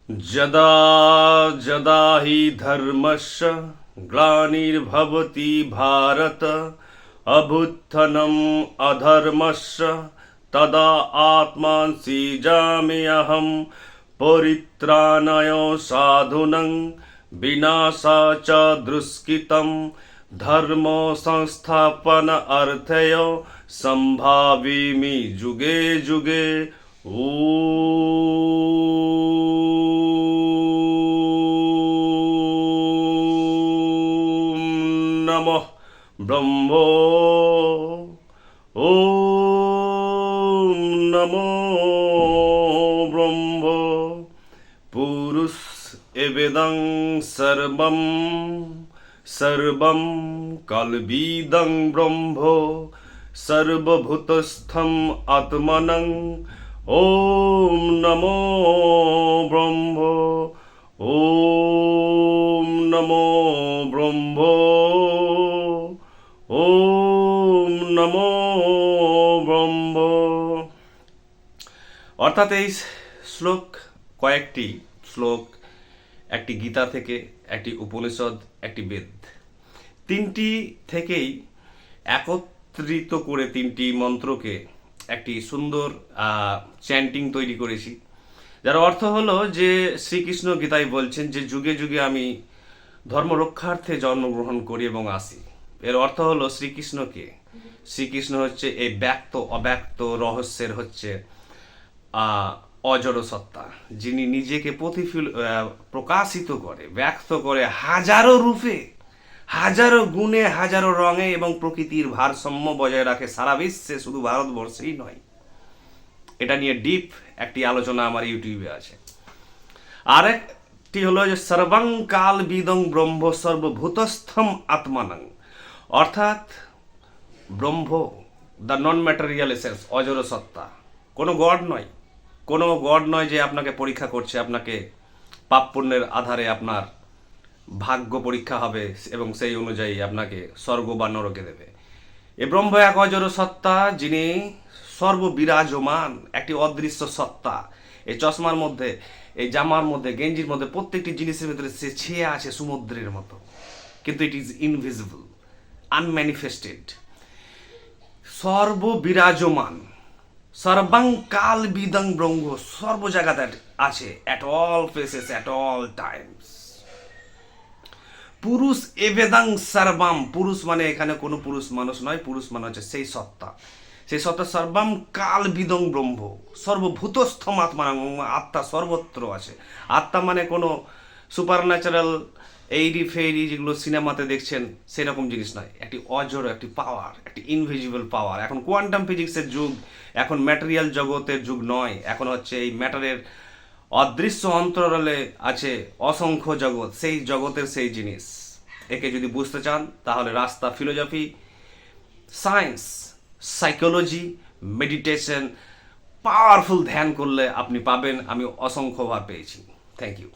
যদা যদা হি ধর্মস্য গ্লানির্ভবতি ভারত অভ্যুত্থানম অধর্মস্য তদা আত্মান সৃজামি অহম পরিত্রাণায় সাধুনাং বিনাশা চ দুষ্কৃতম ধর্ম সংস্থাপন অর্থয় সম্ভাবিমি যুগে যুগে। ওম নমঃ ব্রহ্ম। ওম নমো ব্রহ্ম। পুরুষ এবেদং সর্বম সর্বম কলবিদং ব্রহ্ম সর্বভূতস্থম আত্মনং। ওম নমো ব্রহ্ম। ওম নমো ব্রহ্ম। ওম নমো ব্রহ্ম। অর্থাৎ এই শ্লোক কয়েকটি শ্লোক একটি গীতা থেকে, একটি উপনিষদ, একটি বেদ, তিনটি থেকেই একত্রিত করে তিনটি মন্ত্রকে একটি সুন্দর চ্যান্টিং তৈরি করেছি, যার অর্থ হলো যে শ্রীকৃষ্ণ গীতায় বলছেন যে যুগে যুগে আমি ধর্ম রক্ষার্থে জন্মগ্রহণ করি এবং আসি। এর অর্থ হলো শ্রীকৃষ্ণকে, শ্রীকৃষ্ণ হচ্ছে এই ব্যক্ত অব্যক্ত রহস্যের হচ্ছে অজড় সত্তা, যিনি নিজেকে প্রকাশিত করে, ব্যক্ত করে হাজারো রূপে, হাজারো গুণে, হাজারো রঙে এবং প্রকৃতির ভারসাম্য বজায় রাখে সারা বিশ্বে, শুধু ভারতবর্ষেই নয়। এটা নিয়ে ডিপ একটি আলোচনা আমার ইউটিউবে আছে। আরেকটি হলো যে সর্বং কাল বিদং ব্রহ্ম সর্বভূতস্থম আত্মানং, অর্থাৎ ব্রহ্ম, দ্য নন ম্যাটেরিয়াল এসেন্স, অজড় সত্তা, কোনো গড নয়, কোনো গড নয় যে আপনাকে পরীক্ষা করছে, আপনাকে পাপ পুণ্যের আধারে আপনার ভাগ্য পরীক্ষা হবে এবং সেই অনুযায়ী আপনাকে স্বর্গ বা নরকে দেবে। এ ব্রহ্ম এক অজড় সত্তা, যিনি সর্ববিরাজমান, একটি অদৃশ্য সত্তা। এই চশমার মধ্যে, এই জামার মধ্যে, গেঞ্জির মধ্যে, প্রত্যেকটি জিনিসের ভিতরে সে ছেয়ে আছে সমুদ্রের মতো, কিন্তু ইট ইজ ইনভিজিবল, আনম্যানিফেস্টেড, সর্ববিরাজমান, সর্বং কাল বিদং ব্রহ্ম, সর্ব জায়গাতে আছে, at all places, at all Times. পুরুষ এবেদং সর্বম, পুরুষ মানে এখানে কোনো পুরুষ মানুষ নয়, পুরুষ মানে হচ্ছে সেই সত্তা, সেই সত্তা সর্বম কাল বিদং ব্রহ্ম সর্বভূতস্থম আত্মা, আত্মা সর্বত্র আছে। আত্মা মানে কোনো সুপার ন্যাচারাল এইরি ফেরি যেগুলো সিনেমাতে দেখছেন সেরকম জিনিস নয়, একটি অজড়, একটি পাওয়ার, একটি ইনভিজিবল পাওয়ার। এখন কোয়ান্টাম ফিজিক্সের যুগ, এখন ম্যাটেরিয়াল জগতের যুগ নয়, এখন হচ্ছে এই ম্যাটারের অদৃশ্য অন্তরালে আছে অসংখ্য জগৎ, সেই জগতের সেই জিনিস। একে যদি বুঝতে চান তাহলে রাস্তা philosophy, science, psychology, meditation, powerful ধ্যান করলে আপনি পাবেন। আমি অসংখ্যবার পেয়েছি। Thank you.